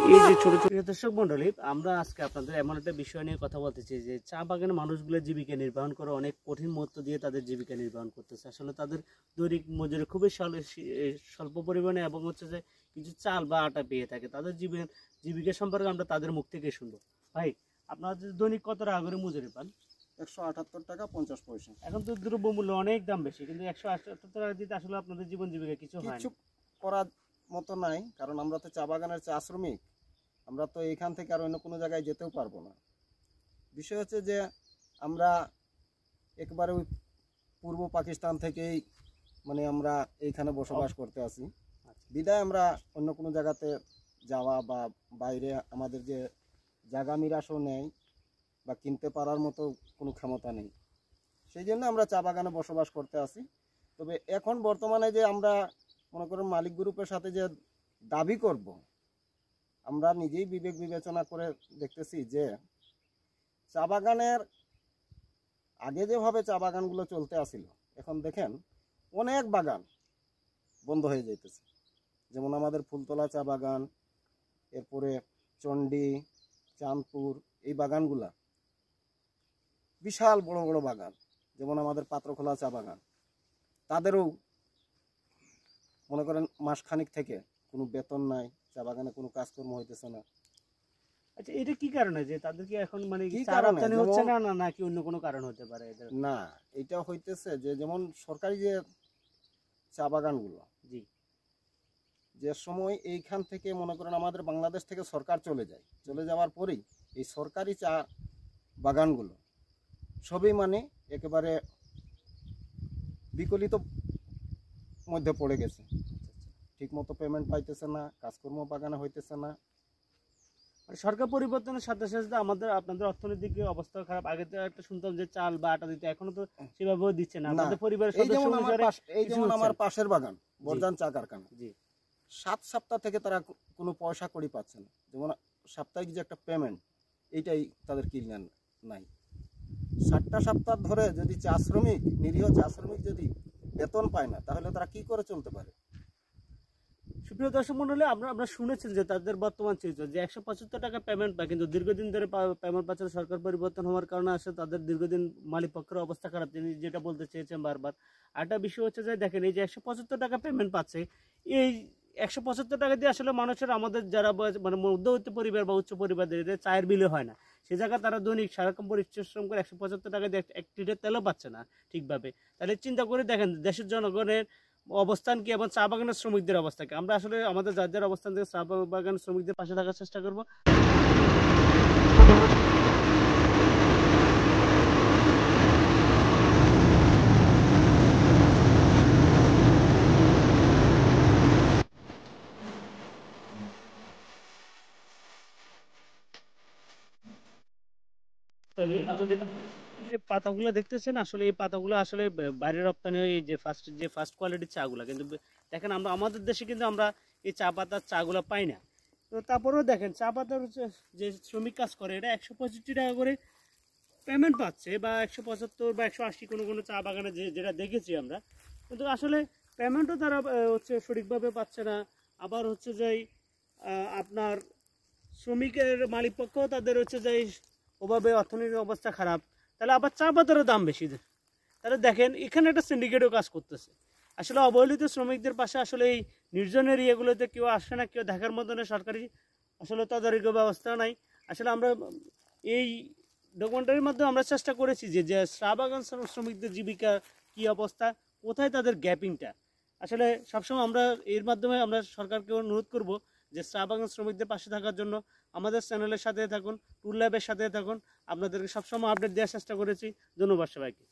এই যে ছোট ছোট দর্শক মন্ডলী, আমরা আজকে আপনাদের এমন একটা বিষয় নিয়ে কথা বলতে চাই যে চা বাগানের মানুষগুলো জীবিকা নির্বাহ করে অনেক কঠিন মধ্য দিয়ে তাদের জীবিকা নির্বাহ করতেছে। আসলে তাদের দৈনিক মজুরি খুবই স্বল্প পরিমাণে এবং হচ্ছে যে কিছু চাল বা আটা পেয়ে থাকে। তাদের জীবিকা সম্পর্কে আমরা তাদের মুখ থেকে শুনবো। ভাই, আপনাদের দৈনিক কত টাকা করে মজুরি পান? 178 টাকা 50 পয়সা। এখন তো দ্রব্যমূল্য অনেক দাম বেশি, কিন্তু 178 টাকা দিতে আসলে আপনাদের জীবন জীবিকা কিছু হয় না। কিছু করার মতো নাই, কারণ আমরা তো চা বাগানের চা শ্রমিক। আমরা তো এইখান থেকে আর অন্য কোনো জায়গায় যেতেও পারবো না। বিষয় হচ্ছে যে আমরা একবারে ওই পূর্ব পাকিস্তান থেকেই মানে আমরা এইখানে বসবাস করতে আসি। বিদায় আমরা অন্য কোনো জায়গাতে যাওয়া বা বাইরে আমাদের যে জায়গা মিরাসও নেই বা কিনতে পারার মতো কোনো ক্ষমতা নেই, সেই জন্য আমরা চা বাগানে বসবাস করতে আসি। তবে এখন বর্তমানে যে আমরা মনে করেন মালিক গ্রুপের সাথে যে দাবি করব, আমরা নিজেই বিবেক বিবেচনা করে দেখতেছি যে চা বাগানের আগে যেভাবে চা বাগানগুলো চলতে আসিল, এখন দেখেন অনেক বাগান বন্ধ হয়ে যাইতেছে। যেমন আমাদের ফুলতলা চা বাগান, এরপরে চণ্ডী, চাঁদপুর, এই বাগানগুলা বিশাল বড় বড় বাগান। যেমন আমাদের পাত্রখোলা চা বাগান, তাদেরও মনে করেন মাসখানিক থেকে কোনো বেতন নাই, চা বাগানে কোনো কাজকর্ম হইতেছে না। আচ্ছা, এটা কি কারণে যে তাদের কি এখন মানে কি চা কারণে? রপ্তানি হচ্ছে না নাকি অন্য কোনো কারণ হতে পারে এদের? না, এটা হইতেছে যে যেমন সরকারি যে চা বাগানগুলো, জি, যে সময় এইখান থেকে মনে করেন আমাদের বাংলাদেশ থেকে সরকার চলে যায়, চলে যাওয়ার পরেই এই সরকারি চা বাগানগুলো সবই মানে একেবারে বিকলিত মধ্যে পড়ে গেছে। ঠিক মতো পেমেন্ট পাইতেছে না, কাজকর্ম বাগানে হইতেছে না। মানে সরকার পরিবর্তনের সাথে সাথে আপনাদের অর্থনৈতিক অবস্থা খারাপ। আগে তো একটা শুনতাম যে চাল বা আটা দিতে, এখনো তো সেভাবেও দিচ্ছে না। আমাদের পরিবারের এই যেমন আমার পাশের বাগান বরজান চা কারখানা, জি, 7 সপ্তাহ থেকে তারা কোনো পয়সা কড়ি পাচ্ছে না। যেমন সাপ্তাহিক যে একটা পেমেন্ট, এইটাই তাদের ক্লিয়ার নাই। 7টা সপ্তাহ ধরে যদি চা শ্রমিক, নিরীহ চা শ্রমিক যদি বেতন পায় না, তাহলে তারা কি করে চলতে পারে? সুপ্রিয় দর্শক মন্ডলী, আমরা শুনেছেন যে তাদের বর্তমান চিত্র যে 175 টাকা পেমেন্ট পায়, কিন্তু দীর্ঘদিন ধরে পেমেন্ট পাচ্ছে না। সরকার পরিবর্তন হওয়ার কারণে আসলে তাদের দীর্ঘদিন মালিক পক্ষের অবস্থা খারাপ, তিনি যেটা বলতে চেয়েছেন বারবার। আরেকটা বিষয় হচ্ছে যে দেখেন, এই যে 175 টাকা পেমেন্ট পাচ্ছে, এই 175 টাকা দিয়ে আসলে মানুষের, আমাদের যারা মানে মধ্যবিত্ত পরিবার বা উচ্চ পরিবারদের চায়ের বিলে হয় না। সে জায়গায় তারা দৈনিক সারাক্ষণ পরিশ্রম করে 175 টাকা দিয়ে এক লিটার তেলও পাচ্ছে না ঠিকভাবে। তাহলে চিন্তা করে দেখেন দেশের জনগণের অবস্থান কি এবং চা বাগানের শ্রমিকদের অবস্থা কি। আমরা আসলে আমাদের যার অবস্থান থেকে চা বাগানের শ্রমিকদের পাশে থাকার চেষ্টা করব। যে পাতাগুলো দেখতেছেন, আসলে এই পাতাগুলো আসলে বাইরে রপ্তানি হয়, এই যে ফার্স্ট কোয়ালিটির চাগুলা। কিন্তু দেখেন আমরা আমাদের দেশে কিন্তু আমরা এই চা পাতার চাগুলা পাই না। তো তারপরেও দেখেন চা পাতার যে শ্রমিক কাজ করে, এটা 165 টাকা করে পেমেন্ট পাচ্ছে, বা 175 বা 180 কোনো কোনো চা বাগানে যেটা দেখেছি আমরা। কিন্তু আসলে পেমেন্টও তারা হচ্ছে সঠিকভাবে পাচ্ছে না। আবার হচ্ছে যে আপনার শ্রমিকের মালিক পক্ষও তাদের হচ্ছে যে ওভাবে অর্থনৈতিক অবস্থা খারাপ। তাহলে আবার চা পাতারও দাম বেশি। তাহলে দেখেন এখানে একটা সিন্ডিকেটও কাজ করতেছে। আসলে অবহেলিত শ্রমিকদের পাশে আসলে এই নির্জনের ইয়েগুলোতে কেউ আসে না, কেউ দেখার মতন সরকারি আসলে তদারকি ব্যবস্থা নাই। আসলে আমরা এই ডকুমেন্টারির মাধ্যমে আমরা চেষ্টা করেছি যে চা বাগান শ্রমিকদের জীবিকা কি অবস্থা, কোথায় তাদের গ্যাপিংটা। আসলে সবসময় আমরা এর মাধ্যমে আমরা সরকারকে অনুরোধ করব যে চা বাগান শ্রমিকদের পাশে থাকার জন্য। আমাদের চ্যানেলের সাথে থাকুন, টুর ল্যাবের সাথে থাকুন, আপনাদেরকে সবসময় আপডেট দেওয়ার চেষ্টা করেছি। ধন্যবাদ সবাইকে।